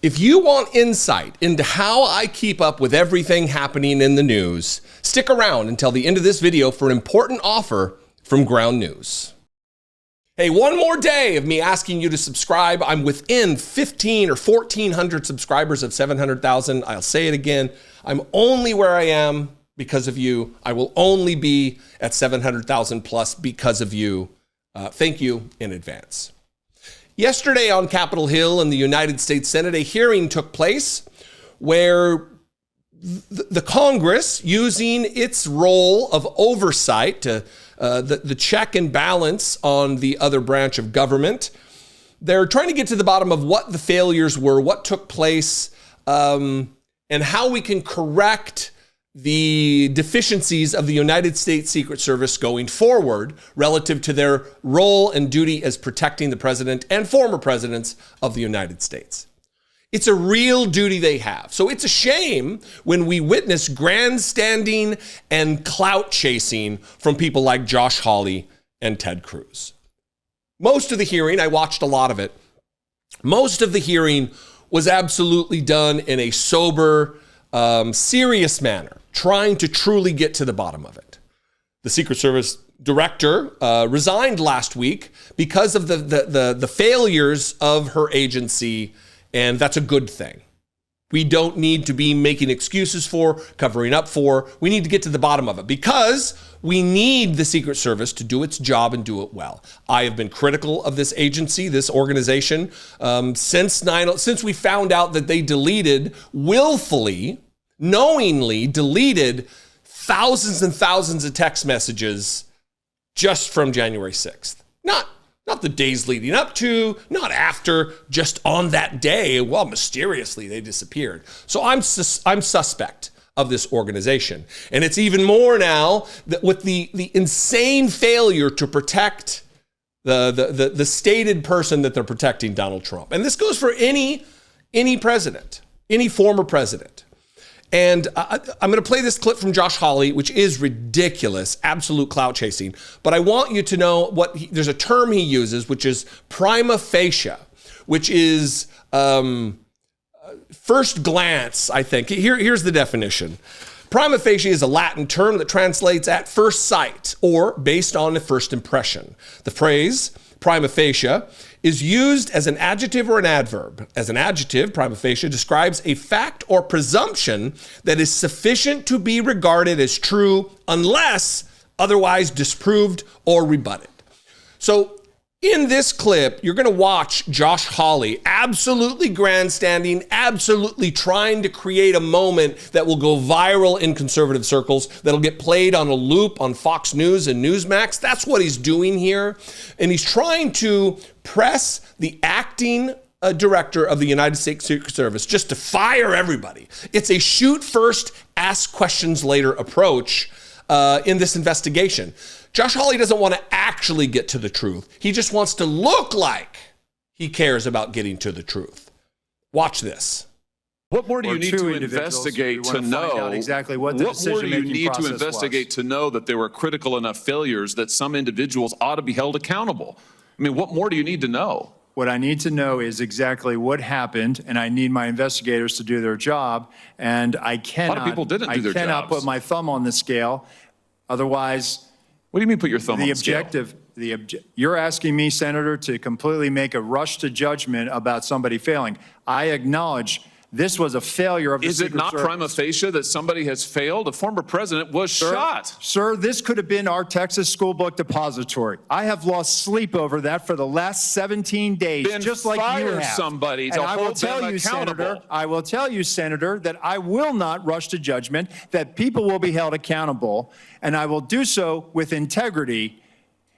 If you want insight into how I keep up with everything happening in the news, stick around until the end of this video for an important offer from Ground News. Hey, one more day of me asking you to subscribe. I'm within 1,500 or 1,400 subscribers of 700,000. I'll say it again. I'm only where I am because of you. I will only be at 700,000 plus because of you. Thank you in advance. Yesterday on Capitol Hill in the United States Senate, a hearing took place where the Congress, using its role of oversight to the check and balance on the other branch of government, they're trying to get to the bottom of what the failures were, what took place, and how we can correct the deficiencies of the United States Secret Service going forward relative to their role and duty as protecting the president and former presidents of the United States. It's a real duty they have. So it's a shame when we witness grandstanding and clout chasing from people like Josh Hawley and Ted Cruz. Most of the hearing, I watched a lot of it, most of the hearing was absolutely done in a sober, serious manner, trying to truly get to the bottom of it. The Secret Service director resigned last week because of the failures of her agency, and that's a good thing. We don't need to be making excuses for, covering up for. We need to get to the bottom of it because we need the Secret Service to do its job and do it well. I have been critical of this agency, this organization, since we found out that they willfully, knowingly deleted thousands and thousands of text messages just from January 6th. Not the days leading up to, not after, just on that day. Well, mysteriously they disappeared. So I'm suspect of this organization. And it's even more now that with the insane failure to protect the stated person that they're protecting, Donald Trump. And this goes for any president, any former president. And I'm going to play this clip from Josh Hawley, which is ridiculous, absolute clout chasing. But I want you to know there's a term he uses, which is prima facie, which is first glance, I think. Here's the definition. Prima facie is a Latin term that translates at first sight or based on a first impression. The phrase prima facie is used as an adjective or an adverb. As an adjective, prima facie describes a fact or presumption that is sufficient to be regarded as true unless otherwise disproved or rebutted. So in this clip, you're going to watch Josh Hawley absolutely grandstanding, absolutely trying to create a moment that will go viral in conservative circles, that'll get played on a loop on Fox News and Newsmax. That's what he's doing here. And he's trying to press the acting director of the United States Secret Service just to fire everybody. It's a shoot first, ask questions later approach in this investigation. Josh Hawley doesn't want to actually get to the truth. He just wants to look like he cares about getting to the truth. Watch this. What more do you need to investigate to know exactly what the decision-making process was? What more do you need to investigate to know that there were critical enough failures that some individuals ought to be held accountable? I mean, what more do you need to know? What I need to know is exactly what happened, and I need my investigators to do their job. And I cannot. A lot of people didn't do their jobs. I cannot put my thumb on the scale. Otherwise, what do you mean put your thumb on the scale? You're asking me, Senator, to completely make a rush to judgment about somebody failing. I acknowledge this was a failure of the Secret Service. Is it not prima facie that somebody has failed? A former president was shot. Sir, this could have been our Texas school book depository. I have lost sleep over that for the last 17 days, just like you have. Somebody to hold them accountable. I will tell you, Senator, that I will not rush to judgment, that people will be held accountable, and I will do so with integrity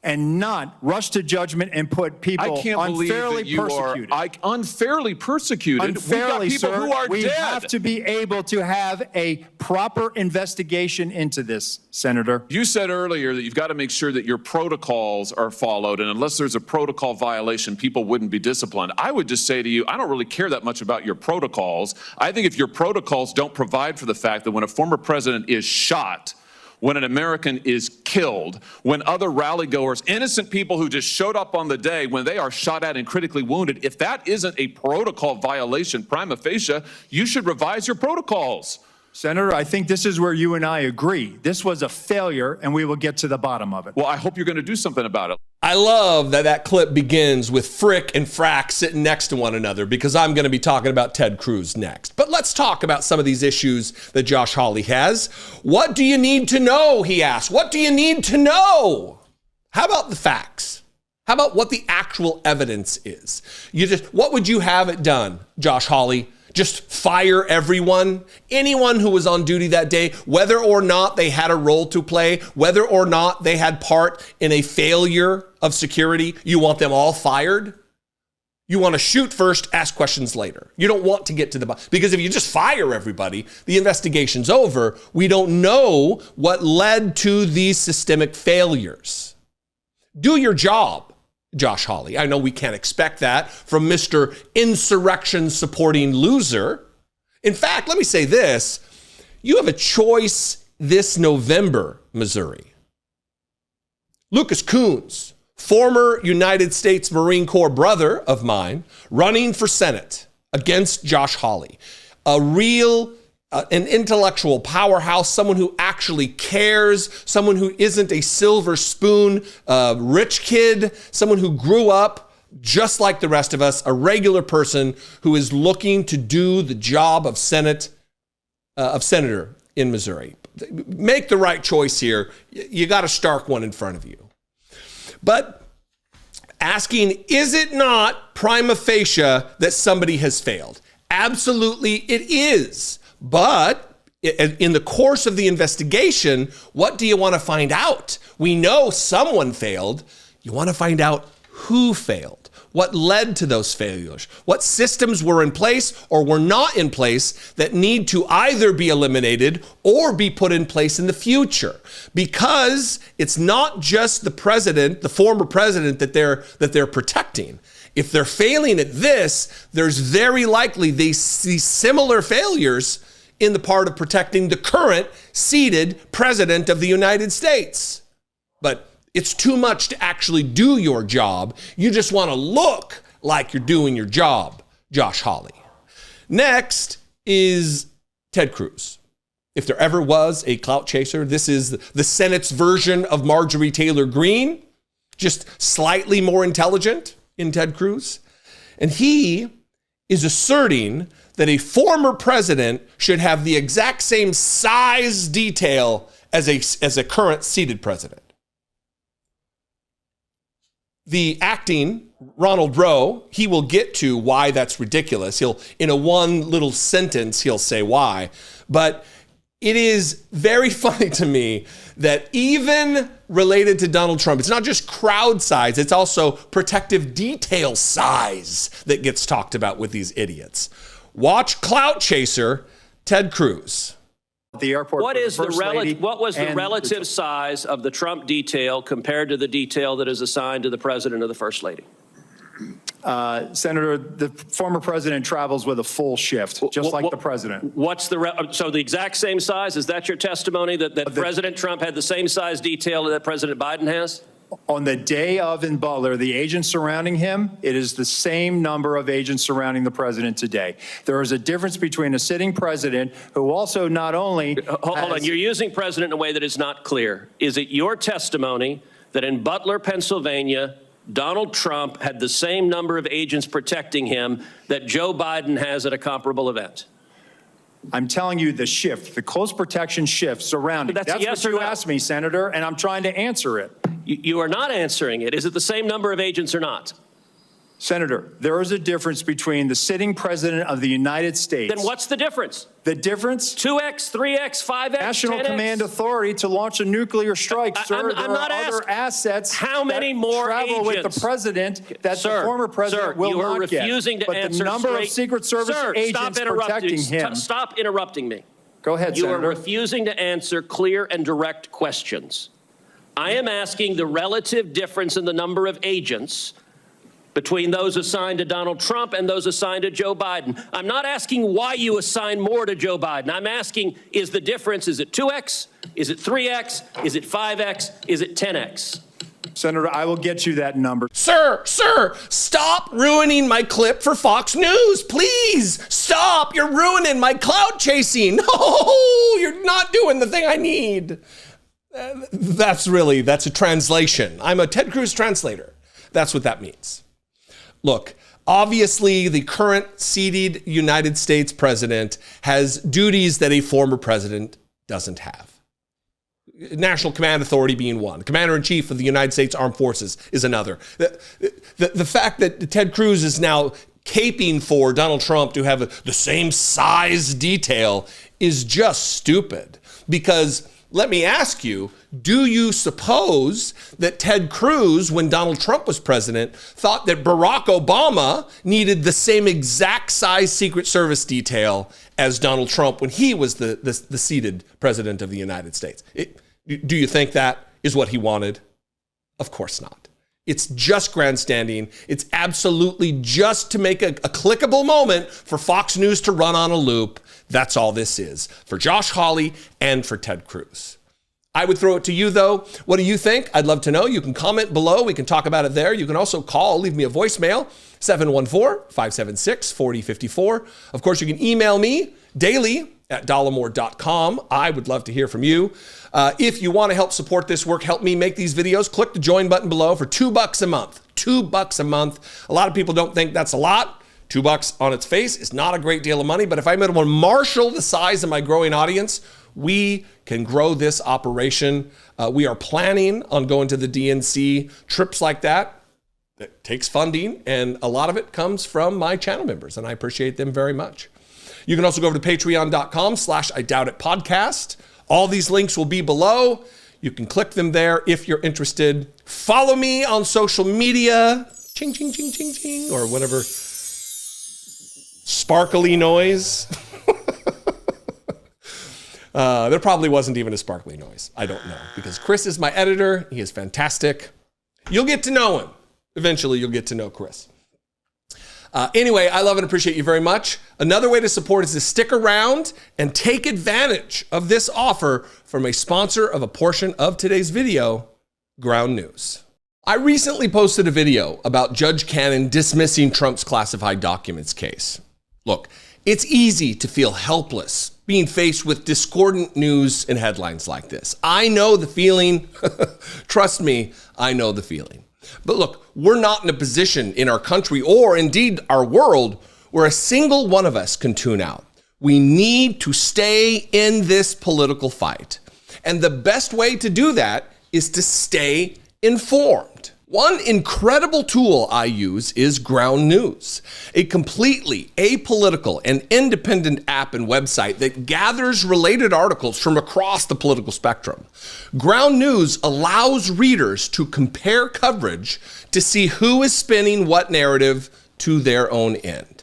and not rush to judgment and put people unfairly persecuted. Unfairly persecuted? Unfairly, We've got people who are we dead. have to be able to have a proper investigation into this, Senator. You said earlier that you've got to make sure that your protocols are followed, and unless there's a protocol violation, people wouldn't be disciplined. I would just say to you, I don't really care that much about your protocols. I think if your protocols don't provide for the fact that when a former president is shot, when an American is killed, when other rally goers, innocent people who just showed up on the day, when they are shot at and critically wounded, if that isn't a protocol violation prima facie, you should revise your protocols. Senator, I think this is where you and I agree. This was a failure, and we will get to the bottom of it. Well, I hope you're going to do something about it. I love that that clip begins with Frick and Frack sitting next to one another, because I'm going to be talking about Ted Cruz next. But let's talk about some of these issues that Josh Hawley has. What do you need to know, he asked. What do you need to know? How about the facts? How about what the actual evidence is? What would you have it done, Josh Hawley? Just fire everyone, anyone who was on duty that day, whether or not they had a role to play, whether or not they had part in a failure of security. You want them all fired? You want to shoot first, ask questions later. You don't want to get to the bottom, because if you just fire everybody, the investigation's over. We don't know what led to these systemic failures. Do your job, Josh Hawley. I know we can't expect that from Mr. Insurrection supporting loser. In fact, let me say this. You have a choice this November, Missouri. Lucas Coons, former United States Marine Corps brother of mine, running for Senate against Josh Hawley. A real an intellectual powerhouse, someone who actually cares, someone who isn't a silver spoon rich kid, someone who grew up just like the rest of us, a regular person who is looking to do the job of senator in Missouri. Make the right choice here. You got a stark one in front of you. But asking, is it not prima facie that somebody has failed? Absolutely it is. But in the course of the investigation, what do you want to find out? We know someone failed. You want to find out who failed, what led to those failures, what systems were in place or were not in place that need to either be eliminated or be put in place in the future. Because it's not just the president, the former president, that they're protecting. If they're failing at this, there's very likely they see similar failures in the part of protecting the current seated president of the United States. But it's too much to actually do your job. You just want to look like you're doing your job, Josh Hawley. Next is Ted Cruz. If there ever was a clout chaser, this is the Senate's version of Marjorie Taylor Greene, just slightly more intelligent in Ted Cruz. And he is asserting that a former president should have the exact same size detail as a current seated president. The acting Ronald Rowe, he will get to why that's ridiculous. In a one little sentence, he'll say why. But it is very funny to me that even related to Donald Trump, it's not just crowd size, it's also protective detail size that gets talked about with these idiots. Watch clout chaser Ted Cruz. The airport. What was the relative size of the Trump detail compared to the detail that is assigned to the president or the first lady? Senator, the former president travels with a full shift, just like the president. What's so the exact same size? Is that your testimony that President Trump had the same size detail that President Biden has? On the day of in Butler, the agents surrounding him, it is the same number of agents surrounding the president today. There is a difference between a sitting president who also not only Hold on, you're using president in a way that is not clear. Is it your testimony that in Butler, Pennsylvania, Donald Trump had the same number of agents protecting him that Joe Biden has at a comparable event? I'm telling you the shift, the close protection shift surrounding. That's yes what you asked me, Senator, and I'm trying to answer it. You are not answering it. Is it the same number of agents or not? Senator, there is a difference between the sitting president of the United States. Then what's the difference? The difference? 2x, 3x, 5x, National 10x? Command Authority to launch a nuclear strike. Sir, I'm not other assets how many more travel agents? With the president that the former president will not get. Refusing to but answer the number of Secret Service agents protecting him. Stop interrupting me. Go ahead, Senator. You are refusing to answer clear and direct questions. I am asking the relative difference in the number of agents between those assigned to Donald Trump and those assigned to Joe Biden. I'm not asking why you assign more to Joe Biden. I'm asking, is the difference, is it 2x? Is it 3x? Is it 5x? Is it 10x? Senator, I will get you that number. Sir, stop ruining my clip for Fox News. Please stop. You're ruining my clout chasing. No, you're not doing the thing I need. That's a translation. I'm a Ted Cruz translator. That's what that means. Look, obviously the current seated United States president has duties that a former president doesn't have. National Command Authority being one. Commander-in-Chief of the United States Armed Forces is another. The fact that Ted Cruz is now caping for Donald Trump to have the same size detail is just stupid. Because let me ask you, do you suppose that Ted Cruz, when Donald Trump was president, thought that Barack Obama needed the same exact size Secret Service detail as Donald Trump when he was the seated president of the United States? Do you think that is what he wanted? Of course not. It's just grandstanding. It's absolutely just to make a clickable moment for Fox News to run on a loop. That's all this is for Josh Hawley and for Ted Cruz. I would throw it to you, though. What do you think? I'd love to know. You can comment below. We can talk about it there. You can also call, leave me a voicemail, 714-576-4054. Of course, you can email me daily at dollemore.com. I would love to hear from you. If you want to help support this work, help me make these videos, click the join button below for $2 a month. $2 a month. A lot of people don't think that's a lot. $2 on its face is not a great deal of money, but if I'm able to marshal the size of my growing audience, we can grow this operation. We are planning on going to the DNC. Trips like that takes funding, and a lot of it comes from my channel members, and I appreciate them very much. You can also go over to patreon.com/IDoubtItPodcast. All these links will be below. You can click them there if you're interested. Follow me on social media, ching, ching, ching, ching, ching, or whatever sparkly noise. There probably wasn't even a sparkly noise. I don't know, because Chris is my editor. He is fantastic. You'll get to know him. Eventually, you'll get to know Chris. Anyway, I love and appreciate you very much. Another way to support is to stick around and take advantage of this offer from a sponsor of a portion of today's video, Ground News. I recently posted a video about Judge Cannon dismissing Trump's classified documents case. Look, it's easy to feel helpless being faced with discordant news and headlines like this. I know the feeling. Trust me, I know the feeling. But look, we're not in a position in our country or indeed our world where a single one of us can tune out. We need to stay in this political fight. And the best way to do that is to stay informed. One incredible tool I use is Ground News, a completely apolitical and independent app and website that gathers related articles from across the political spectrum. Ground News allows readers to compare coverage to see who is spinning what narrative to their own end.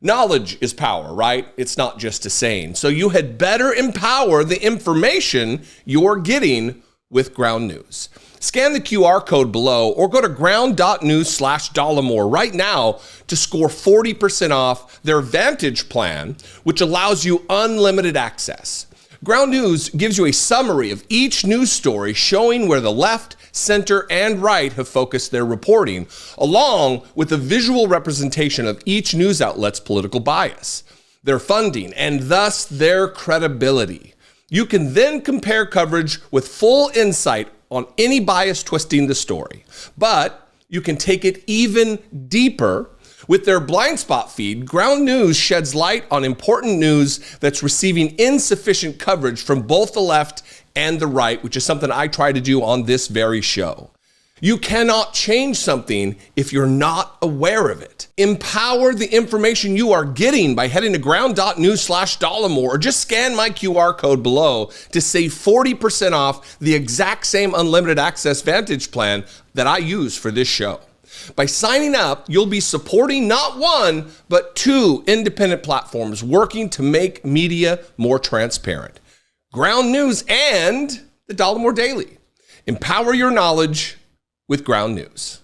Knowledge is power, right? It's not just a saying. So you had better empower the information you're getting with Ground News. Scan the QR code below or go to ground.news/Dollemore right now to score 40% off their Vantage plan, which allows you unlimited access. Ground News gives you a summary of each news story showing where the left, center, and right have focused their reporting, along with a visual representation of each news outlet's political bias, their funding, and thus their credibility. You can then compare coverage with full insight on any bias twisting the story. But you can take it even deeper. With their blind spot feed, Ground News sheds light on important news that's receiving insufficient coverage from both the left and the right, which is something I try to do on this very show. You cannot change something if you're not aware of it. Empower the information you are getting by heading to ground.news/Dollemore or just scan my QR code below to save 40% off the exact same unlimited access Vantage plan that I use for this show. By signing up, you'll be supporting not one, but two independent platforms working to make media more transparent. Ground News and the Dollemore Daily. Empower your knowledge with Ground News.